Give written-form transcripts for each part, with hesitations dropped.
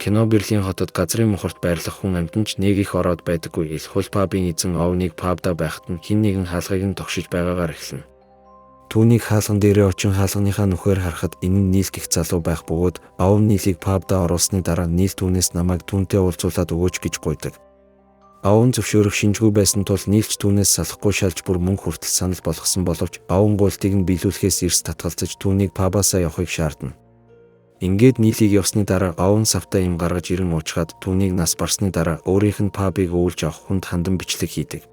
Кино Берлин хотод газрын мухарт байрлах хүн амьтанч нэг их ороод байдаггүй ил хул пабын эзэн овныг пабда байхад нь хэн нэгэн хаалгыг нь тогшиж байгаагаар эхэлнэ. Түүнийг хаалган дээрээ очин хаалганыхаа нүхээр харахад энэ нь Нийл гэх залуу байх бөгөөд ов Нийлийг пабда оруулсны дараа Нийл түүнээс намайг түүнтэй уулзуулаад өгөөч гэж гуйдаг. Овн зөвшөөрөх шинжгүй байсан тул Нийлч түүнээс салахгүй шалж бүр мөнгө хүртэл санал болгосон боловч овн гуйлтыг нь биелүүлэхээс эрс татгалзаж түүнийг пабаасаа явахыг шаардна. Ингээд Нийлийг явсны дараа овн савтаа им гаргаж ирэн уучгаад түүнийг нас барсны дараа өөрийнх нь пабыг өвлж авах хүнд хандан бичлэг хийдэг.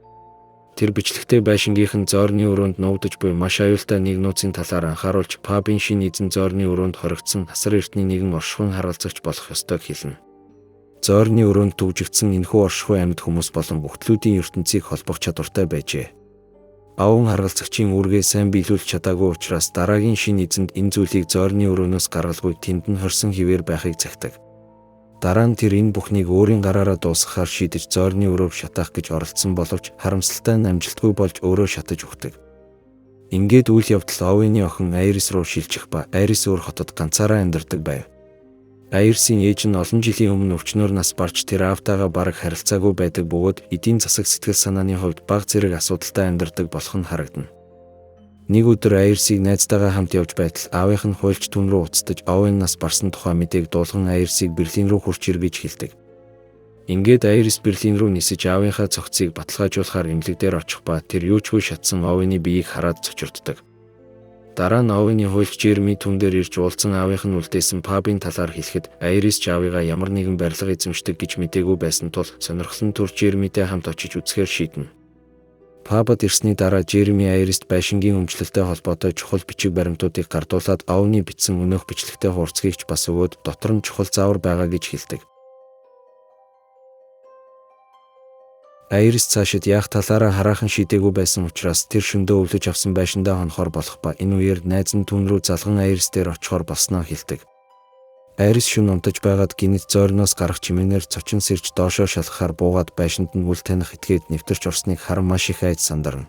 Тэр бичлэгтээ байшингийнхэн зойрны өрөөнд нуугдаж буй маш аюултай нэг нууцын талаар анхааруулж пабын шинэ эзэн зойрны өрөөнд хоригдсон асар эртний нэгэн оршихуйн харгалзагч болох ёстойг хэлнэ. Зойрны өрөөнд төвжигдсэн энэхүү оршихуй амьд хүмүүс болон бүхтлүүдийн ертөнцийг холбох чадвартай байжээ. Овн харгалзагчийн үүргээ сайн биелүүлж чадаагүй учраас дараагийн шинэ эзэнд энэ зүйлийг зойрны өрөөнөөс гаргалгүй тэнд нь хорсон хിവэр байхыг захидаг. Дараа нь тэр энэ бүхнийг өөрийн гараараа дуусгахаар шийдэж зойрны өрөөг шатаах гэж оролдсон боловч харамсалтай нь амжилтгүй болж өөрөө шатаж өгдөг. Ингээд үйл явдал овны охин Айрис руу шилжих ба Айрис өөр хотод ганцаараа амьдардаг байв. Айрисийн ээж нь олон жилийн өмнө өвчнөөр нас барж тэр аавтайгаа бараг харилцаагүй байдаг бөгөөд эдийн засаг сэтгэл санааны хувьд бага зэрэг асуудалтай амьдардаг болох нь харагдана. Нэг өдөр Айрисийг найзтайгаа хамт явж байтал аавынх нь хуйлч түн рүү уцтаж овын нас барсан тухай мэдээг дуулган Айрисийг Берлин рүү хурж ир гэж хэлдэг. Ингээд Айрис Берлин рүү нисэж аавынхаа цогцыг баталгаажуулахаар эмнэлэг дээр очих ба тэр юучгүй шатсан овны биеийг хараад цочирддаг. Дараа нь овны хуйлч Жерми түн дээр ирж уулзсан аавынх нь үлдээсэн пабын талаар хэлэхэд Айрис ч аавыгаа ямар нэгэн барилга эзэмшдэг гэж мэдээгүй байсан тул сонирхлон төрж Жермитэй хамт очиж үзэхээр шийднэ. Пабад ирсний дараа Жерми Айрист байшингийн өмчлөлтэй холбоотой чухал бичиг баримтуудыг гардуулаад овны бичсэн өнөөх бичлэгтэй хурцгийг ч бас өгөөд дотор нь чухал заавар байгаа гэж хэлдэг. Айрис цаашид яах талаараа хараахан шийдээгүй байсан учраас тэр шөндөө өвлөж авсан байшиндаа хонохоор болох ба энэ үеэр найз нь түн рүү залган Айрис дээр очихоор болсноо хэлдэг. Айрис шөнө унтаж байгаад гинэт зойрноос гарах чимээнээр цочин сэрж доошоо шалгахаар буугаад байшинд нь үл таних этгээд нэвтэрч орсныг харан маш их айж сандарна.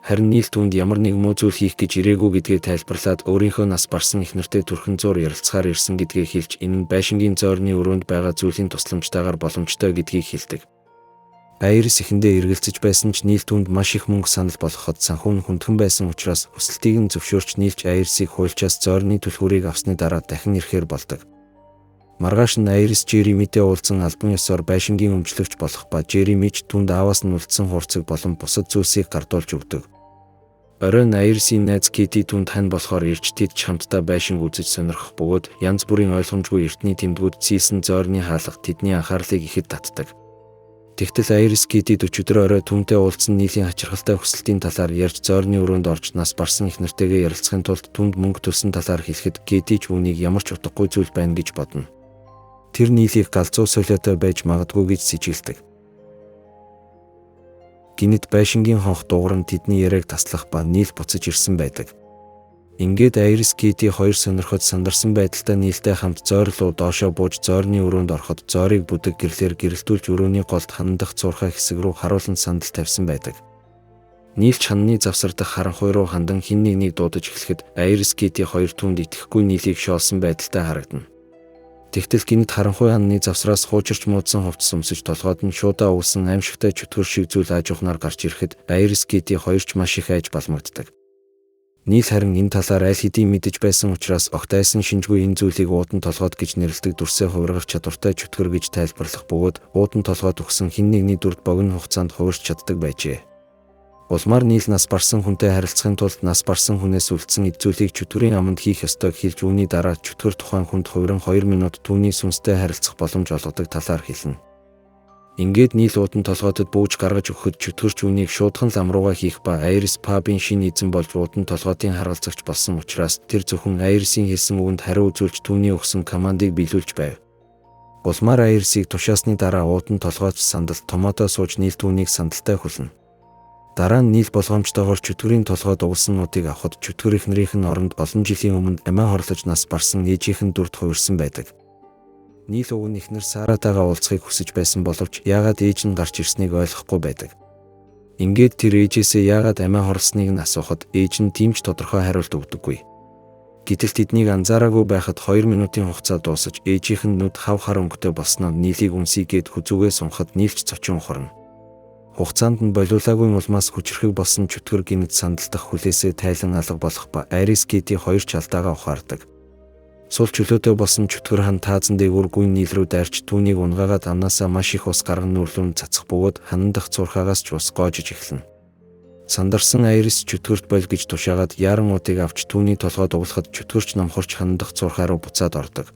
Харин Нийл түнд ямар нэг муу зүйл хийх гэж ирээгүй гэдгээ тайлбарлаад өөрийнхөө нас барсан эхнэртэй түрхэн зур ярилцахаар ирсэн гэдгээ хэлж энэ нь байшингийн зойрны өрөөнд байгаа зүйлийн тусламжтайгаар боломжтой гэдгийг хэлдэг. Айрис эхэндээ эргэлзэж байсан ч Нийл түнд маш их мөнгө санал болгоход санхүү нь хүндхэн байсан учраас хүсэлтийг нь зөвшөөрч Нийлч Айрисыг хуйлчаас зойрны түлхүүрийг авсны дараа дахин ирэхээр болдог. Маргааш нь Айрис Жеремитэй уулзсан албан ёсоор байшингийн өмчлөгч болох ба Жереми ч түнд ааваас нь үлдсэн хурцыг болон бусад зүйлсийг гардуулж өгдөг. Оройн Айрисийн найз Кэти түнд хань болохоор ирж тэд ч хамтдаа байшинг үзэж сонирхох бөгөөд янз бүрийн ойлгомжгүй эртний тэмдгүүд зийлсэн зойрны хаалга тэдний анхаарлыг ихэд татдаг. Тэгтэл Айрис Кэтид өчигдөр орой түнтэй уулзсан Нийлийн хачирхалтай хүсэлтийн талаар ярьж зойрны өрөөнд орж нас барсан эхнэртэйгээ ярилцахын тулд түнд мөнгө төлсөн талаар хэлэхэд Кэти ч үүнийг ямар ч утгагүй зүйл байна гэж бодно. Тэр Нийлийг галзуу солиотой байж магадгүй гэж сэжиглдэг. Гинэт байшингийн хонх дуугар нь тэдний яриаг таслах ба Нийл буцаж ирсэн байдаг. Ингээд Айрис Кэти хоёр сонирхож сандарсан байдалтай Нийлтэй хамт зойр руу доошоо бууж зойрны өрөөнд ороход зойрыг бүдэг гэрлээр гэрэлтүүлж өрөөний голд хандах зуурхай хэсэг рүү харуулан сандал тавьсан байдаг. Нийлч ханны завсар дах харанхуй руу хандан хин нэгнийг дуудаж эхлэхэд Айрис Кэти хоёр түнд итгэхгүй Нийлийг шоолсон байдалтай харагдана. Тэгтэл гинэт харанхуй ханны завсраас хуучирч муудсан хувцас өмсөж толгойд нь шуудаа уусан аимшигтай чөтгөр шиг зүйл аажуухнаар гарч ирэхэд Айрис Кэти хоёр ч маш их айж балмагддаг. Нийл харин энэ талаар аль хэдийн мэдэж байсан учраас огт айсан шинжгүй энэ зүйлийг уудан толгойд гэж нэрлэдэг дүрсээ хувиргах чадвартай чөтгөр гэж тайлбарлах бөгөөд уудан толгойд өгсөн хэн нэгний дүрд богино хугацаанд хувирч чаддаг байжээ. Улмаар Нийл нас барсан хүнтэй харилцахын тулд нас барсан хүнээс үлдсэн эд зүйлийг чөтгөрийн аманд хийх ёстойг хэлж үүний дараа чөтгөр тухайн хүнд хувиран 2 минут түүний сүнстэй харилцах боломж олгодог талаар хэлнэ. Ингээд Нийл уудан толгойд бууж гаргаж өгөхөд чөтгөрч үүнийг шуудхан лам руугаа хийх ба Айрис пабын шинэ эзэн болж уудан толгойдын харгалзагч болсон учраас тэр зөвхөн Айрисийн хэлсэн үгэнд хариу үзүүлж түүний өгсөн командыг биелүүлж байв. Улмаар Айрисийг тушаасны дараа уудан толгойд сандалд томоотоо сууж Нийл түүнийг сандалтай хүлнэ. Дараа нь Нийл болгоомжтойгоор чөтгөрийн толгойд угсан нутыг авахд чөтгөр эхнэрийнх нь оронд олон жилийн өмнө амиа хорлож нас барсан ээжийнх нь дүрд хувирсан байдаг. Нийл уг нь эхнэр Саратайгаа уулзахыг хүсэж байсан боловч яагаад ээж нь гарч ирснийг ойлгохгүй байдаг. Ингээд тэр ээжээсээ яагаад амиа хорлсныг нь асуухад ээж нь тийм ч тодорхой хариулт өгдөггүй. Гэтэл тэднийг анзаараагүй байхад 2 минутын хугацаа дуусаж ээжийнх нь нүд хав хар өнгөтэй болсноо Нилийг үнсийгээд хүзүүгээ сунхад Нилч цочин ухарна. Хугацаанд нь болиулаагүй улмаас хүчрхэг болсон чөтгөр гинэд сандалдах хүлээсээ тайлан алга болох ба Айрис Кити хоёр ч алдаага ухаардаг. Сул чөлөөтэй болсон чөтгөр хан таазан дээгүүр гүн Нил рүү дайрч түүнийг унгаагаад амнаасаа маш их ус гарган нүрлүүн цацах бөгөөд ханан дах цуурхаагаас ч ус гоожиж эхэлнэ. Сандарсан Айрис чөтгөрт боль гэж тушаагаад яран удыг авч түүний толгойд углахад чөтгөрч номхорч ханан дах цуурхаа руу буцаад ордог.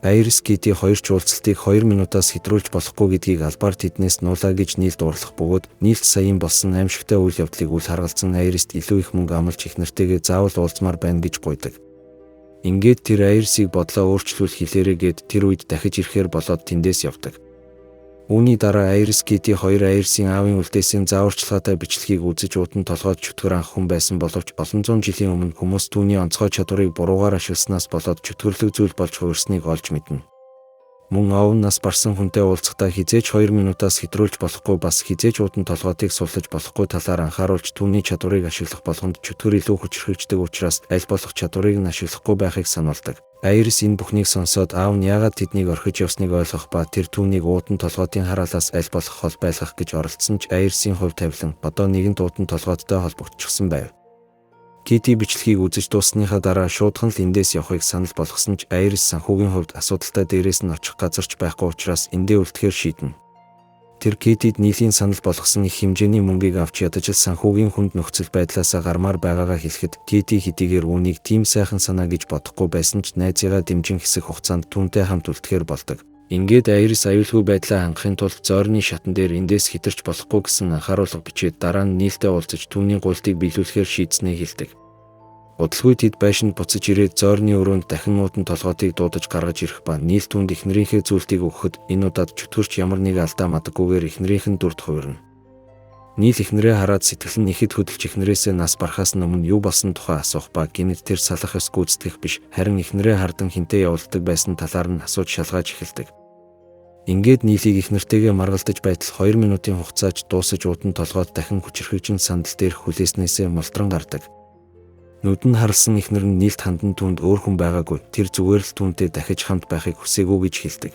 Айрис Кити хоёр ч уулзалтыг 2 минутаас хэтрүүлж болохгүй гэдгийг албаар тэднээс нуулаа гэж Нилд уурлах бөгөөд Нилд саяын болсон аимшигтай үйл явдлыг үл харгалзан Айрист илүү их мөнгө амлаж их нартайгээ заавал уулзмаар байна гэж гуйдаг. Ингээд тэр Айрисыг бодлоо өөрчлүүл хэлээрээ гэд тэр үед дахиж ирэхээр болоод тэндээс явдаг. Үүний дараа Айрис Кити хоёр Айрисын аавын үлдээсийн зааварчилгаатай бичлэгийг үзэж уудан толгойд чөтгөр анх хүн байсан боловч олон зуун жилийн өмнө хүмүүс түүний онцгой чадварыг буруугаар ашигласнаас болоод чөтгөрлөг зүйл болж хувирсныг олж мэднэ. Мөн овн нас барсан хүнтэй уулзахдаа хизээч 2 минутаас хэтрүүлж болохгүй бас хизээч уудан толгойтыг суллаж болохгүй талаар анхааруулж түүний чадварыг ашиглах болгонд чөтгөр илүү хүчрхэгждэг учраас аль болох чадварыг нь ашиглахгүй байхыг сануулдаг. Айрис энэ бүхнийг сонсоод аав нь яагаад тэднийг орхиж явсныг ойлгох ба тэр түүнийг уудан толгойтын хараалаас аль болох хол байлгах гэж оролдсон ч Айрисын хувь тавилан одоо нэгэн уудан толгойтой холбогдчихсон байв. Кити бичлэгийг үзэж дуусныхаа дараа шуудхан л эндээс явахыг санал болгосон ч Айрис санхүүгийн хувьд асуудалтай дээрээс нь очих газарч байхгүй учраас эндээ үлдэхээр шийднэ. Тэр Китид Нилийн санал болгосон их хэмжээний мөнгийг авч ядаж санхүүгийн хүнд нөхцөл байдлаасаа гармаар байгаагаа хэлэхэд Кити хэдийгээр үүнийг тийм сайхан санаа гэж бодохгүй байсан ч найзыгаа дэмжин хэсэг хугацаанд түүнтэй хамт үлдэхээр болдог. Ингээд Айрис аюулгүй байдлаа хангахын тулд зойрны шатан дээр эндээс хэтэрч болохгүй гэсэн анхааруулга бичээд дараа нь Нилтэй уулзаж түүний гуйлтыг биелүүлэхээр шийдснээ хэлдэг. Удалгүй тэд байшинд буцаж ирээд зойрны өрөөнд дахин уудан толгойтыг дуудаж гаргаж ирэх ба Нил түүнд эхнэрийнхээ зүйлтийг өгөхөд энэ удаад чөтгөрч ямар нэг алдаа мадаггүйгээр эхнэрийнх нь дүрд хувирна. Нил эхнэрээ хараад сэтгэл нь ихэд хөдөлж эхнэрээсээ нас барахаас өмнө юу болсон тухай асуух ба гинэд тэр салах ёс гүйцэтгэх биш харин эхнэрээ хардан хинтээ явуулдаг байсан талаар нь асууж шалгааж эхэлдэг. Ингээд Нилийг эхнэртэйгээ маргалдаж байтал 2 минутын хугацааж дуусаж уудан толгойд дахин хүчрхэгжин сандал дээрх хүлээснээсээ мултран гардаг. Нүд нь харсан эхнэр нь Нилд хандан түүнд өөр хүн байгаагүй тэр зүгээр л түүнтэй дахиж хамт байхыг хүсээгүй гэж хэлдэг.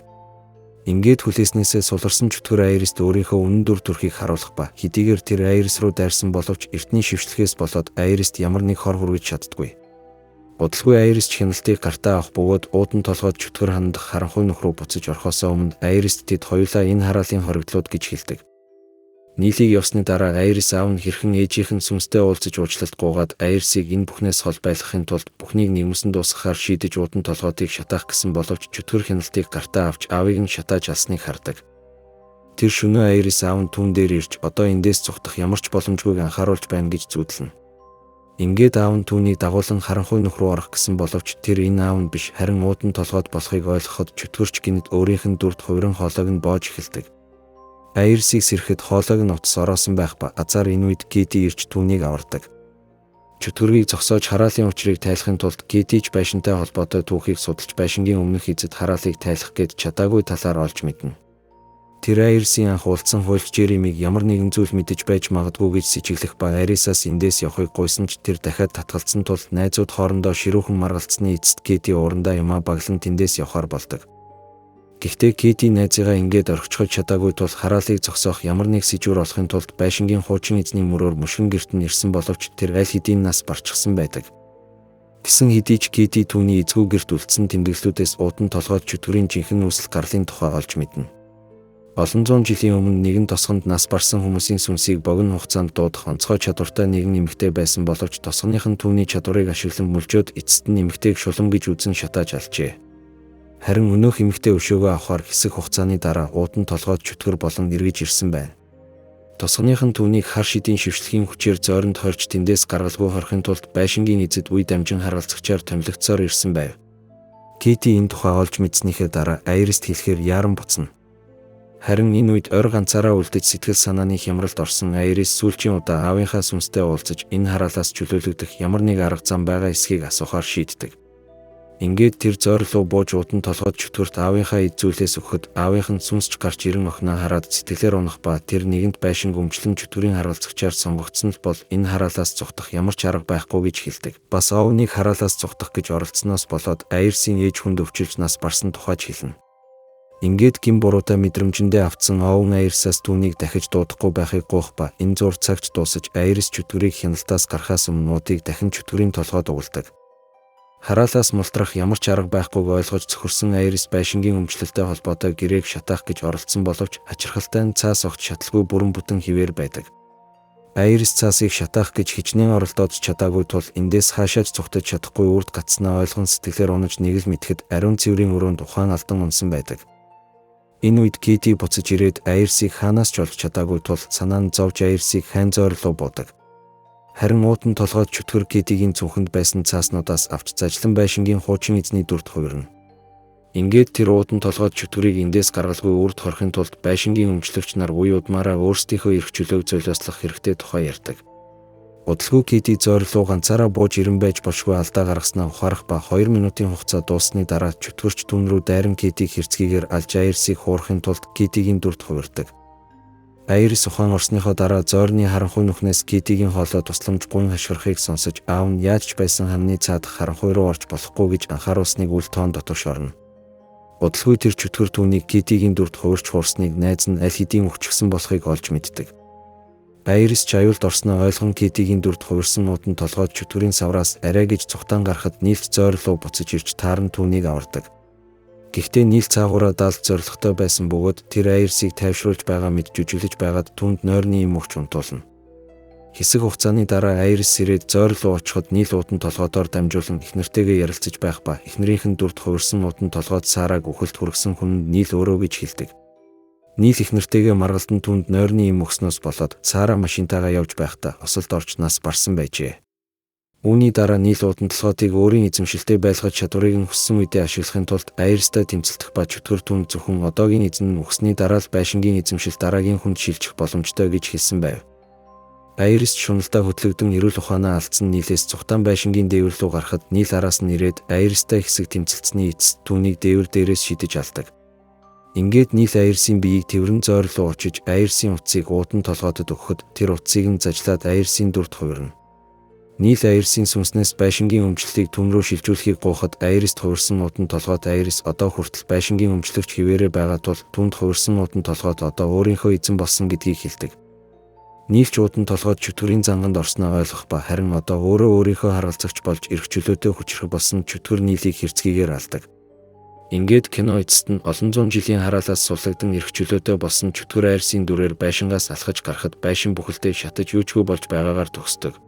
Ингээд хүлээснээсээ суларсан чөтгөр Айрист өөрийнхөө үнэн дүр төрхийг харуулах ба хэдийгээр тэр Айрис руу дайрсан боловч эртний шившлэхээс болоод Айрист ямар нэг хор хүргэж чаддгүй. Удалгүй Айрис хяналтыг гартаа авах бөгөөд уудан толгойд чөтгөр хандах харанхуй нөх рүү буцаж орохоосоо өмнө Айрист тэд хоёулаа энэ хараалын хоригдлууд гэж хэлдэг. Нилийг явсны дараа Айрис аав нь хэрхэн ээжийнх нь сүнстэй уулзаж уучлалт гуугаад Айрисыг энэ бүхнээс хол байлгахын тулд бүхнийг нэгмсэн дуусгахаар шийдэж уудан толгойтыг шатаах гэсэн боловч чөтгөр хяналтыг гартаа авч аавыг нь шатааж алсныг хардаг. Тэр шөнөө Айрис аав нь түүн дээр ирж одоо эндээс цухтах ямар ч боломжгүйг анхааруулж байна гэж зүйдлэнэ. Ингээд аав нь түүнийг дагуулan харанхуй нөх рүү орох гэсэн боловч тэр энэ аав нь биш харин уудан толгойд болохыг ойлгоход чөтгөрч гинэд өөрийнх нь дүрд хувиран хоолойг нь боож эхэлдэг. Айрисыг сэрэхэд хоолойг нь утас ороосон байх ба азар энэ үед Кити ирж түүнийг авардаг. Чөтгөргийг зогсоож хараалын учрыг тайлахын тулд Китич байшинтай холбоотой түүхийг судалж байшингийн өмнөх эзэд хараалыг тайлах гээд чадаагүй талаар олж мэднэ. Тэр Айрисийн анх уулзсан хуульч Жеремиг ямар нэгэн зүйл мэдэж байж магадгүй гэж сэжиглэх ба Айрисаас эндээс явахыг гуйсан ч тэр дахиад татгалцсан тул найзууд хоорондоо ширүүхэн маргалцсны эцэст Кити уурандаа юмаа баглан тэндээс явахаар болдог. Гэхдээ Кити найзыгаа ингээд орхичхож чадаагүй тул хараалыг зогсоох ямар нэг сэжүүр олохын тулд байшингийн хуучин эзний мөрөөр мушгин гэрт нь ирсэн боловч тэр аль хэдийн нас барчихсан байдаг. Гэсэн хэдий ч Кити түүний эзгүй гэрт үлдсэн тэмдэглэлүүдээс уудан толгойд чөтгөрийн жинхэнэ үүсэл гарлын тухай олж мэднэ. Олон зуун жилийн өмнө нэгэн тосгонд нас барсан хүмүүсийн сүнсийг богино хугацаанд дуудах онцгой чадвартай нэгэн эмэгтэй байсан боловч тосгоных нь түүний чадварыг ашиглан мүлжөөд эцэст нь эмэгтэйг шулам гэж үзэн шатааж алжээ. Харин өнөөх эмэгтэй өшөөгөө авахар хэсэг хугацааны дараа уудан толгойд чөтгөр болон эргэж ирсэн байна. Тосгоных нь түүнийг хар шидийн шившлэгийн хүчээр зойронд хорж тэндээс гаргалгүй хорхын тулд байшингийн эзэд үе дамжин харгалзагчаар томилогдсоор ирсэн байв. Кити энэ тухай олж мэдснийхээ дараа Айрист хэлэхээр яаран буцна. Харин энэ үед ойр ганцаараа үлдэж сэтгэл санааны хямралд орсон Айрис сүүлчийн удаа аавынхаа сүнстэй уулзаж энэ хараалаас чөлөөлөгдөх ямар нэг арга зам байгаа эсхийг асуухаар шийддэг. Ингээд тэр зойр руу бууж уудан толгойд чөтгөрт аавынхаа эд зүйлээс өгөхөд аавынх нь сүнсч гарч ирэн охиноо хараад сэтгэлээр унах ба тэр нэгэнт байшин өмчлөн чөтгөрийн харуулцагчаар сонгогдсон л бол энэ хараалаас цугтах ямар ч арга байхгүй гэж хэлдэг. Бас овныг хараалаас цугтах гэж оролцсноос болоод Айрсын ээж хүнд өвчилж нас барсан тухайч хэлнэ. Ингээд гин буруудаа мэдрэмжэндээ автсан овн Айрсаас түүнийг дахиж дуудахгүй байхыг гуйх ба энэ зур цагт дуусаж Айрс чөтгөрийг хяналтаас гарахаас өмнө нуудыг дахин чөтгөрийн толгойд угладаг. Хараалаас мултрах ямар ч арга байхгүйг ойлгож цөхөрсөн Айрс байшингийн өмчлөлтэй холбоотой гэрээг шатаах гэж оролдсон боловч хачирхалтай нь цаас огт шатлгүй бүрэн бүтэн хിവэр байдаг. Айрс цаасыг шатаах гэж хичнээн оролдоод чадаагүй тул эндээс хаашаач цугтаж чадахгүй үрд гацснаа ойлгон сэтгэлээр унаж нэг л мэдхэд ариун цэврийн өрөөнд ухаан алдан унсан байдаг. Энэ үед Кити буцаж ирээд Айрсыг хаанаас ч олж чадаагүй тул санаа нь зовж Айрсыг хайн зойр руу буудаг. Харин уутан толгойд чөтгөр Китигийн цүнхэнд байсан цааснуудаас авч зажлан байшингийн хуучин эзний дүрд хувирна. Ингээд тэр уутан толгойд чөтгөрийг эндээс гаргалгүй үрд хорхын тулд байшингийн өмчлөгч нар үе удмаараа өөрсдийнхөө эрх чөлөөг золиослох хэрэгтэй тухай ярьдаг. Удалгүй Кити зойр руу ганцаараа бууж ирэн байж болшгүй алдаа гаргаснаа ухаарах ба 2 минутын хугацаа дууссаны дараа чөтгөрч түн рүү дайран Китиг хэрцгийгээр алж Айрсыг хуурахын тулд Китигийн дүрд хувирдаг. Айрс ухаан орсныхоо дараа зойрны харанхуй нүхнээс Китигийн хоолой тусламж гуйн хашгирахыг сонсож аав нь яаж ч байсан хамны цаадах харанхуй руу орж болохгүй гэж анхааруулсныг үл тоон дотор шорно. Удалгүй тэр чөтгөр түүнийг Китигийн дүрд хувирч хуурсныг найз нь аль хэдийн өгчихсөн болохыг олж мэддэг. Айрс ч аюулд орсноо ойлгон Китигийн дүрд хувирсан уутан толгойд чөтгөрийн савраас арай гэж цухтаан гарахад нийлж зойр руу буцаж ирж таарн түүнийг авардаг. Гэхдээ нийл цаагаараа даалт зоригтой байсан бөгөөд тэр Айрсыг тайвшруулж байгаа мэд жүжиглэж байгаад түнд нойрны юм өгч унтуулна. Хэсэг хугацааны дараа Айрс ирээд зойр руу очиход нийл уутан толгойдоор дамжуулан эхнэртэйгээ ярилцаж байх ба эхнэрийнхэн дүрд хувирсан уутан толгойд Сараг үхэлд хүргэсэн хүнд нийл өөрөө гэж хэлдэг. Нийл эхнэртэйгээ маргалдан түнд нойрны юм өгснөөс болоод Сара машинтайгаа явж байхдаа осолд орж нас барсан байжээ. Үүний дараа нийл уутан толгойтыг өөрийн эзэмшилтэд байлгаж чадварыг нь хүссэн үедээ ашиглахын тулд Айрстай тэмцэлдэх ба чөтгөр түн зөвхөн одоогийн эзэн нь өгсний дараа л байшингийн эзэмшил дараагийн хүнд шилжих боломжтой гэж хэлсэн байв. Айрс шуналтаа хөтлөгдөн эрүүл ухаанаа алдсан нийлээс цухтаан байшингийн дээвэр рүү гарахад нийл араас нь ирээд Айрстай хэсэг тэмцэлцсний эцэст түүнийг дээвэр дээрээс шидэж алдаг. Ингээд нийл Айрсын биеийг тэврэн зойр руу очиж Айрсын утсыг уутан толгойдод өгөхөд тэр утсыг нь зажлаад Айрсын дүрд хувирна. Нийл Айрсын сүнснээс байшингийн өмчлөлийг түн рүү шилжүүлэхийг гуйхад Айрст хувирсан уутан толгойд Айрс одоо хүртэл байшингийн өмчлөгч хിവэрэ байгаа тул түнд хувирсан уутан толгойд одоо өөрийнхөө эзэн болсон гэдгийг хэлдэг. Нийлч уутан толгойд чөтгөрийн занганд орсноо ойлгох ба харин одоо өөрөө өөрийнхөө харгалзагч болж эрх чөлөөтэй хүчрэх болсон чөтгөр нийлийг хэрцгийгээр алдаг. Ингээд кино эцэст нь олон зуун жилийн хараалаас суллагдан эрх чөлөөтэй болсон чөтгөр Айрсын дүрээр байшингаас алхаж гарахад байшин бүхэлдээ шатаж юучгүй болж байгаагаар төгсдөг.